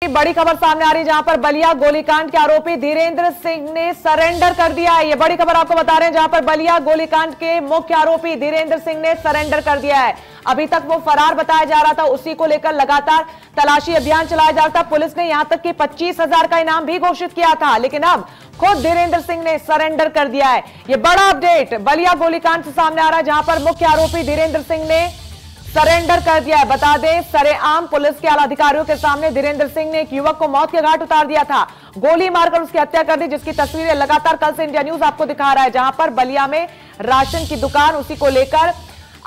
बड़ी खबर सामने आ रही है जहां पर बलिया गोलीकांड के आरोपी धीरेन्द्र सिंह ने सरेंडर कर दिया है। ये बड़ी खबर आपको बता रहे हैं जहां पर बलिया गोलीकांड के मुख्य आरोपी धीरेन्द्र सिंह ने सरेंडर कर दिया है। अभी तक वो फरार बताया जा रहा था, उसी को लेकर लगातार तलाशी अभियान चलाया जा रहा था। पुलिस ने यहां तक कि 25,000 का इनाम भी घोषित किया था, लेकिन अब खुद धीरेन्द्र सिंह ने सरेंडर कर दिया है। ये बड़ा अपडेट बलिया गोलीकांड से सामने आ रहा है जहां पर मुख्य आरोपी धीरेन्द्र सिंह ने सरेंडर कर दिया है। बता दें, सरेआम पुलिस के आला अधिकारियों के सामने धीरेन्द्र सिंह ने एक युवक को मौत के घाट उतार दिया था, गोली मारकर उसकी हत्या कर दी, जिसकी तस्वीरें लगातार कल से इंडिया न्यूज आपको दिखा रहा है। जहां पर बलिया में राशन की दुकान, उसी को लेकर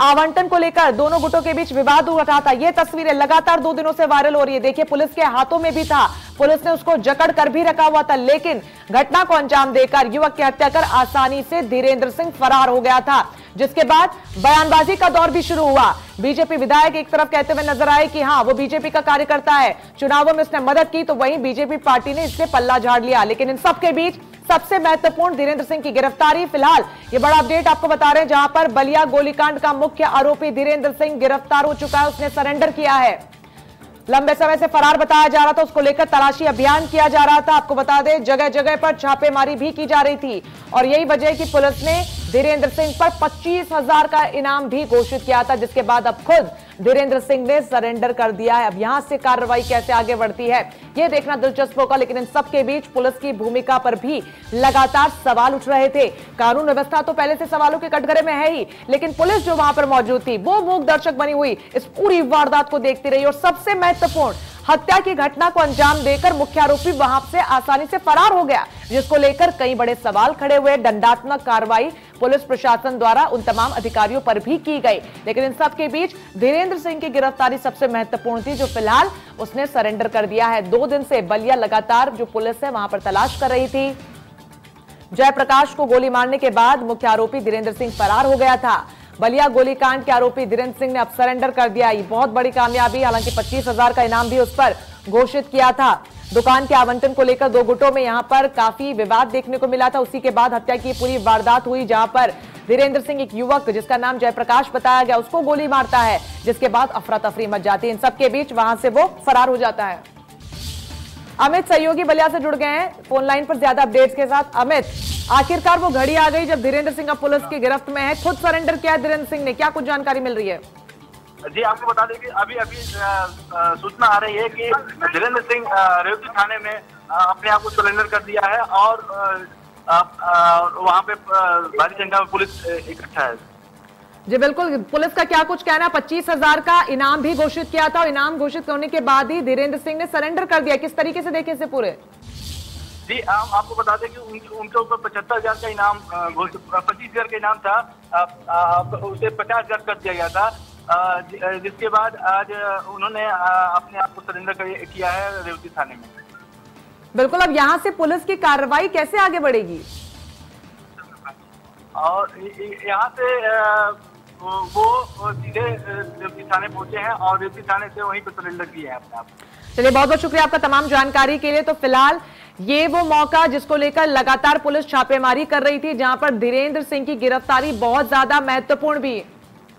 आवंटन को लेकर दोनों गुटों के बीच विवाद हुआ था। ये तस्वीरें लगातार 2 दिनों से वायरल हो रही है। देखिए, पुलिस के हाथों में भी था, पुलिस ने उसको जकड़ कर भी रखा हुआ था, लेकिन घटना को अंजाम देकर युवक की हत्या कर आसानी से धीरेन्द्र सिंह फरार हो गया था, जिसके बाद बयानबाजी का दौर भी शुरू हुआ। बीजेपी विधायक एक तरफ कहते हुए नजर आए कि हाँ, वो बीजेपी का कार्यकर्ता है, चुनावों में उसने मदद की, तो वहीं बीजेपी पार्टी ने इससे पल्ला झाड़ लिया। लेकिन इन सबके बीच सबसे महत्वपूर्ण धीरेन्द्र सिंह की गिरफ्तारी। फिलहाल ये बड़ा अपडेट आपको बता रहे हैं जहां पर बलिया गोलीकांड का मुख्य आरोपी धीरेन्द्र सिंह गिरफ्तार हो चुका है, उसने सरेंडर किया है। लंबे समय से फरार बताया जा रहा था, उसको लेकर तलाशी अभियान किया जा रहा था। आपको बता दें, जगह जगह पर छापेमारी भी की जा रही थी और यही वजह है कि पुलिस ने धीरेन्द्र सिंह पर 25,000 का इनाम भी घोषित किया था, जिसके बाद अब खुद धीरेन्द्र सिंह ने सरेंडर कर दिया है। अब यहां से कार्रवाई कैसे आगे बढ़ती है, यह देखना दिलचस्प होगा। लेकिन इन सबके बीच पुलिस की भूमिका पर भी लगातार सवाल उठ रहे थे। कानून व्यवस्था तो पहले से सवालों के कटघरे में है ही, लेकिन पुलिस जो वहां पर मौजूद थी वो मूक दर्शक बनी हुई इस पूरी वारदात को देखती रही। और सबसे महत्वपूर्ण, हत्या की घटना को अंजाम देकर मुख्य आरोपी वहां से आसानी से फरार हो गया, जिसको लेकर कई बड़े सवाल खड़े हुए। दंडात्मक कार्रवाई पुलिस प्रशासन द्वारा उन तमाम अधिकारियों पर भी की गई, लेकिन इन सब के बीच धीरेन्द्र सिंह की गिरफ्तारी सबसे महत्वपूर्ण थी, जो फिलहाल उसने सरेंडर कर दिया है। 2 दिन से बलिया लगातार जो पुलिस है वहां पर तलाश कर रही थी। जयप्रकाश को गोली मारने के बाद मुख्य आरोपी धीरेन्द्र सिंह फरार हो गया था। बलिया गोलीकांड के आरोपी धीरेन्द्र सिंह ने अब सरेंडर कर दिया। ये बहुत बड़ी कामयाबी, हालांकि 25,000 का इनाम भी उस पर घोषित किया था। दुकान के आवंटन को लेकर 2 गुटों में यहां पर काफी विवाद देखने को मिला था। उसी के बाद हत्या की पूरी वारदात हुई, जहां पर धीरेन्द्र सिंह एक युवक जिसका नाम जयप्रकाश बताया गया उसको गोली मारता है, जिसके बाद अफरा तफरी मच जाती है। इन सबके बीच वहां से वो फरार हो जाता है। अमित सहयोगी बलिया से जुड़ गए हैं फोन लाइन पर ज्यादा अपडेट्स के साथ। अमित, आखिरकार वो घड़ी आ गई जब धीरेन्द्र सिंह पुलिस की गिरफ्त में है, खुद सरेंडर किया है धीरेन्द्र सिंह ने, क्या कुछ जानकारी मिल रही है? जी, आपको बता दें कि अभी सूचना आ रही है कि धीरेन्द्र सिंह रेवती थाने में अपने आप को सरेंडर कर दिया है और वहां पे भारी संख्या में पुलिस इकट्ठा है। जी बिल्कुल, पुलिस का क्या कुछ कहना है? 25,000 का इनाम भी घोषित किया था और इनाम घोषित होने के बाद ही धीरेन्द्र सिंह ने सरेंडर कर दिया, किस तरीके से देखे इसे पूरे? जी, आपको बता दें कि उनके ऊपर 75,000 का इनाम, 25,000 का इनाम था, उसे 50,000 कर दिया गया था, जिसके बाद आज उन्होंने अपने आप को सरेंडर किया है रेवती थाने में। बिल्कुल, अब यहाँ से पुलिस की कार्रवाई कैसे आगे बढ़ेगी? और यहाँ से वो सीधे रेवती थाने पहुंचे हैं और रेवती थाने से वहीं पर सरेंडर किए हैं अपने आप। चलिए, बहुत बहुत शुक्रिया आपका तमाम जानकारी के लिए। तो फिलहाल ये वो मौका जिसको लेकर लगातार पुलिस छापेमारी कर रही थी, जहां पर धीरेन्द्र सिंह की गिरफ्तारी बहुत ज्यादा महत्वपूर्ण भी।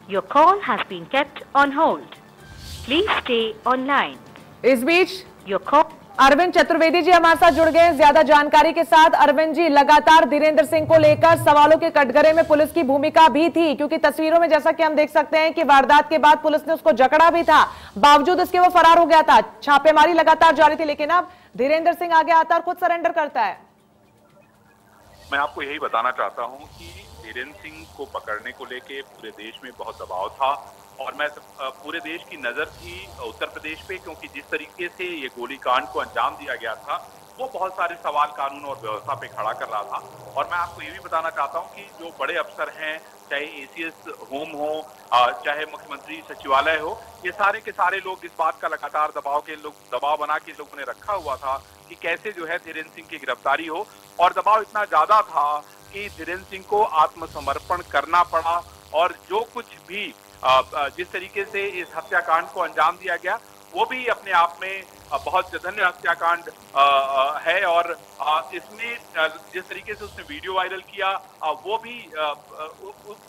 Your call has been kept on hold. Please stay online. इस बीच Your call अरविंद चतुर्वेदी जी हमारे साथ जुड़ गए हैं ज्यादा जानकारी के साथ। अरविंद जी, लगातार धीरेन्द्र सिंह को लेकर सवालों के कटघरे में पुलिस की भूमिका भी थी, क्योंकि तस्वीरों में जैसा कि हम देख सकते हैं कि वारदात के बाद पुलिस ने उसको जकड़ा भी था, बावजूद इसके वो फरार हो गया था। छापेमारी लगातार जारी थी, लेकिन अब धीरेन्द्र सिंह आगे आता और खुद सरेंडर करता है। मैं आपको यही बताना चाहता हूँ कि धीरेन्द्र सिंह को पकड़ने को लेके पूरे देश में बहुत दबाव था और मैं पूरे देश की नजर थी उत्तर प्रदेश पे, क्योंकि जिस तरीके से ये गोलीकांड को अंजाम दिया गया था वो बहुत सारे सवाल कानून और व्यवस्था पे खड़ा कर रहा था। और मैं आपको ये भी बताना चाहता हूँ कि जो बड़े अफसर हैं, चाहे एसीएस होम हो, चाहे मुख्यमंत्री सचिवालय हो, ये सारे के सारे लोग इस बात का लगातार दबाव बना के लोगों ने रखा हुआ था कि कैसे जो है धीरेन्द्र सिंह की गिरफ्तारी हो। और दबाव इतना ज्यादा था कि धीरेन्द्र सिंह को आत्मसमर्पण करना पड़ा और जो कुछ भी जिस तरीके से इस हत्याकांड को अंजाम दिया गया वो भी अपने आप में बहुत जघन्य हत्याकांड है। और इसमें जिस तरीके से उसने वीडियो वायरल किया वो भी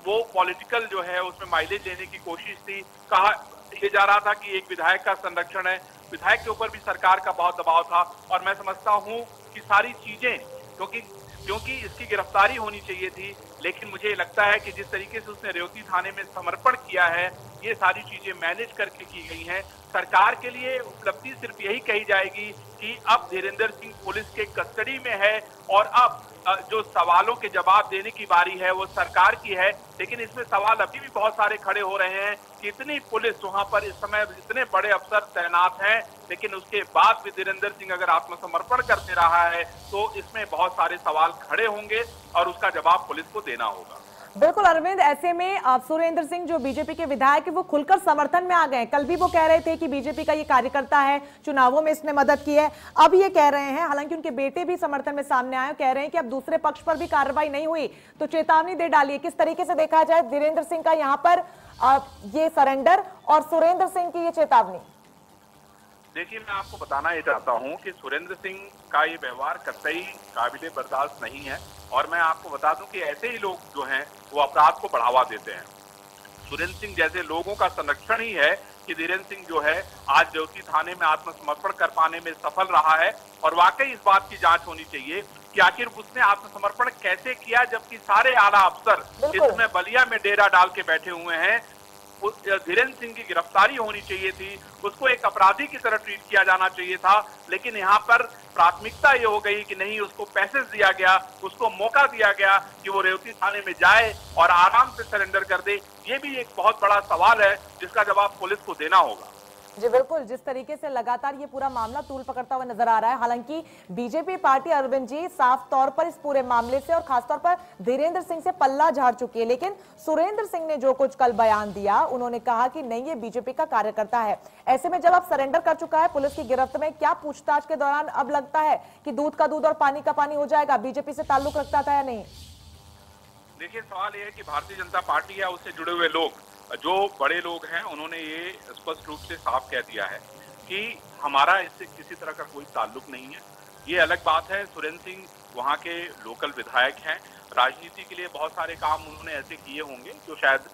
वो पॉलिटिकल जो है उसमें माइलेज लेने की कोशिश थी। कहा ये जा रहा था कि एक विधायक का संरक्षण है, विधायक के ऊपर भी सरकार का बहुत दबाव था। और मैं समझता हूं कि सारी चीजें क्योंकि इसकी गिरफ्तारी होनी चाहिए थी, लेकिन मुझे लगता है कि जिस तरीके से उसने रेवती थाने में समर्पण किया है, ये सारी चीजें मैनेज करके की गई हैं। सरकार के लिए उपलब्धि सिर्फ यही कही जाएगी कि अब धीरेंद्र सिंह पुलिस के कस्टडी में है और अब जो सवालों के जवाब देने की बारी है वो सरकार की है। लेकिन इसमें सवाल अभी भी बहुत सारे खड़े हो रहे हैं कि इतनी पुलिस वहां पर इस समय इतने बड़े अफसर तैनात हैं, लेकिन उसके बाद भी धीरेंद्र सिंह अगर आत्मसमर्पण करते रहा है तो इसमें बहुत सारे सवाल खड़े होंगे और उसका जवाब पुलिस को देना होगा। बिल्कुल अरविंद, ऐसे में सुरेंद्र सिंह जो बीजेपी के विधायक है वो खुलकर समर्थन में आ गए। कल भी वो कह रहे थे कि बीजेपी का ये कार्यकर्ता है, चुनावों में इसने मदद की है। अब ये कह रहे हैं, हालांकि उनके बेटे भी समर्थन में सामने आए, कह रहे हैं कि अब दूसरे पक्ष पर भी कार्रवाई नहीं हुई तो चेतावनी दे डालिए। किस तरीके से देखा जाए धीरेंद्र सिंह का यहाँ पर ये सरेंडर और सुरेंद्र सिंह की ये चेतावनी? देखिए, मैं आपको बताना ये चाहता हूं कि सुरेंद्र सिंह का ये व्यवहार कतई काबिले बर्दाश्त नहीं है। और मैं आपको बता दूं कि ऐसे ही लोग जो हैं वो अपराध को बढ़ावा देते हैं। सुरेंद्र सिंह जैसे लोगों का संरक्षण ही है कि धीरेंद्र सिंह जो है आज रेवती थाने में आत्मसमर्पण कर पाने में सफल रहा है। और वाकई इस बात की जांच होनी चाहिए कि आखिर उसने आत्मसमर्पण कैसे किया, जबकि सारे आला अफसर इसमें बलिया में डेरा डाल के बैठे हुए हैं। धीरेंद्र सिंह की गिरफ्तारी होनी चाहिए थी, उसको एक अपराधी की तरह ट्रीट किया जाना चाहिए था। लेकिन यहाँ पर प्राथमिकता ये हो गई कि नहीं, उसको पैसेज दिया गया, उसको मौका दिया गया कि वो रेवती थाने में जाए और आराम से सरेंडर कर दे। ये भी एक बहुत बड़ा सवाल है जिसका जवाब पुलिस को देना होगा। जी बिल्कुल, जिस तरीके से लगातार ये पूरा मामला तूल पकड़ता हुआ नजर आ रहा है, हालांकि बीजेपी पार्टी अरविंद जी साफ तौर पर इस पूरे मामले से और खासतौर पर धीरेंद्र सिंह से पल्ला झाड़ चुकी है। लेकिन सुरेंद्र सिंह ने जो कुछ कल बयान दिया, उन्होंने कहा कि नहीं, ये बीजेपी का कार्यकर्ता है। ऐसे में जब आप सरेंडर कर चुका है पुलिस की गिरफ्त में, क्या पूछताछ के दौरान अब लगता है कि दूध का दूध और पानी का पानी हो जाएगा? बीजेपी से ताल्लुक रखता था या नहीं? देखिए, सवाल यह है कि भारतीय जनता पार्टी या उससे जुड़े हुए लोग, जो बड़े लोग हैं, उन्होंने ये स्पष्ट रूप से साफ कह दिया है कि हमारा इससे किसी तरह का कोई ताल्लुक नहीं है। ये अलग बात है, सुरेंद्र सिंह वहाँ के लोकल विधायक हैं, राजनीति के लिए बहुत सारे काम उन्होंने ऐसे किए होंगे जो शायद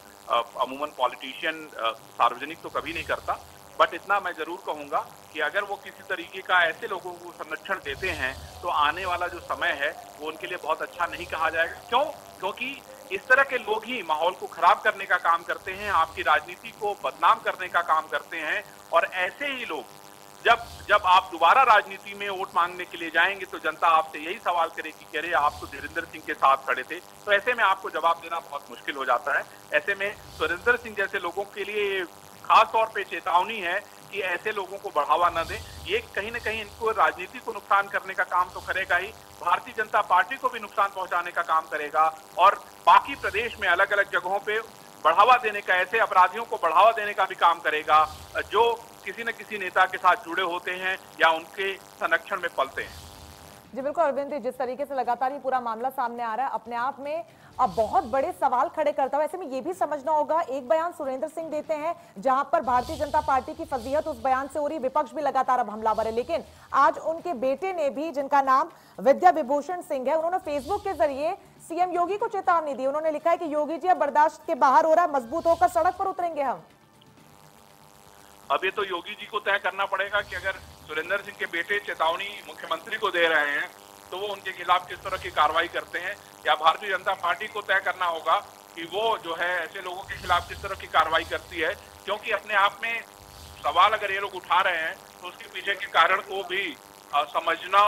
अमूमन पॉलिटिशियन सार्वजनिक तो कभी नहीं करता। बट इतना मैं जरूर कहूंगा कि अगर वो किसी तरीके का ऐसे लोगों को संरक्षण देते हैं तो आने वाला जो समय है वो उनके लिए बहुत अच्छा नहीं कहा जाएगा। क्यों? क्योंकि इस तरह के लोग ही माहौल को खराब करने का काम करते हैं, आपकी राजनीति को बदनाम करने का काम करते हैं। और ऐसे ही लोग जब आप दोबारा राजनीति में वोट मांगने के लिए जाएंगे तो जनता आपसे यही सवाल करेगी कि अरे आप तो धीरेंद्र सिंह के साथ खड़े थे। तो ऐसे में आपको जवाब देना बहुत मुश्किल हो जाता है। ऐसे में सुरेंद्र सिंह जैसे लोगों के लिए खास तौर पे चेतावनी है कि ऐसे लोगों को बढ़ावा न दें। ये कहीं न कहीं इनको राजनीति को नुकसान करने का काम तो करेगा ही, भारतीय जनता पार्टी को भी नुकसान पहुंचाने का काम करेगा और बाकी प्रदेश में अलग अलग जगहों पे बढ़ावा देने का, ऐसे अपराधियों को बढ़ावा देने का भी काम करेगा जो किसी न किसी नेता के साथ जुड़े होते हैं या उनके संरक्षण में पलते हैं। जी बिल्कुल अरविंद जी, जिस तरीके से लगातार ये पूरा मामला सामने आ रहा है, अपने आप में अब बहुत बड़े सवाल खड़े करता है। ऐसे में ये भी समझना होगा, एक बयान सुरेंद्र सिंह देते हैं जहां पर भारतीय जनता पार्टी की फजीहत उस बयान से हो रही, विपक्ष भी लगातार अब हमलावर है। लेकिन आज उनके बेटे ने भी, जिनका नाम विद्या विभूषण सिंह है, उन्होंने फेसबुक के जरिए सीएम योगी को चेतावनी दी। उन्होंने लिखा है कि योगी जी अब बर्दाश्त के बाहर हो रहा है, मजबूत होकर सड़क पर उतरेंगे हम। अब ये तो योगी जी को तय करना पड़ेगा कि अगर सुरेंद्र सिंह के बेटे चेतावनी मुख्यमंत्री को दे रहे हैं तो वो उनके खिलाफ किस तरह की कार्रवाई करते हैं, या भारतीय जनता पार्टी को तय करना होगा कि वो जो है ऐसे लोगों के खिलाफ किस तरह की कार्रवाई करती है। क्योंकि अपने आप में सवाल अगर ये लोग उठा रहे हैं तो उसके पीछे के कारण को भी समझना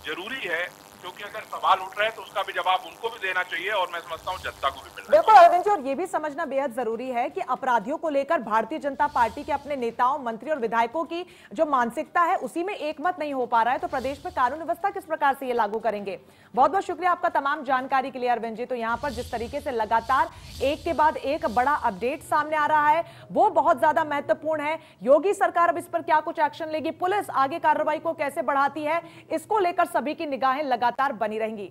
जरूरी है। क्योंकि अगर सवाल उठ रहे हैं तो उसका भी जवाब उनको भी देना चाहिए और मैं समझता हूं जनता को भी मिलना चाहिए। बिल्कुल अरविंद जी, और ये भी समझना बेहद जरूरी है कि अपराधियों को लेकर भारतीय जनता पार्टी के अपने नेताओं, मंत्री और विधायकों की जो मानसिकता है उसी में एकमत नहीं हो पा रहा है। तो प्रदेश में कानून व्यवस्था किस प्रकार से ये लागू करेंगे? बहुत बहुत शुक्रिया आपका तमाम जानकारी के लिए अरविंद जी। तो यहाँ पर जिस तरीके से लगातार एक के बाद एक बड़ा अपडेट सामने आ रहा है वो बहुत ज्यादा महत्वपूर्ण है। योगी सरकार अब इस पर क्या कुछ एक्शन लेगी, पुलिस आगे कार्रवाई को कैसे बढ़ाती है, इसको लेकर सभी की निगाहें लगातार बनी रहेंगी।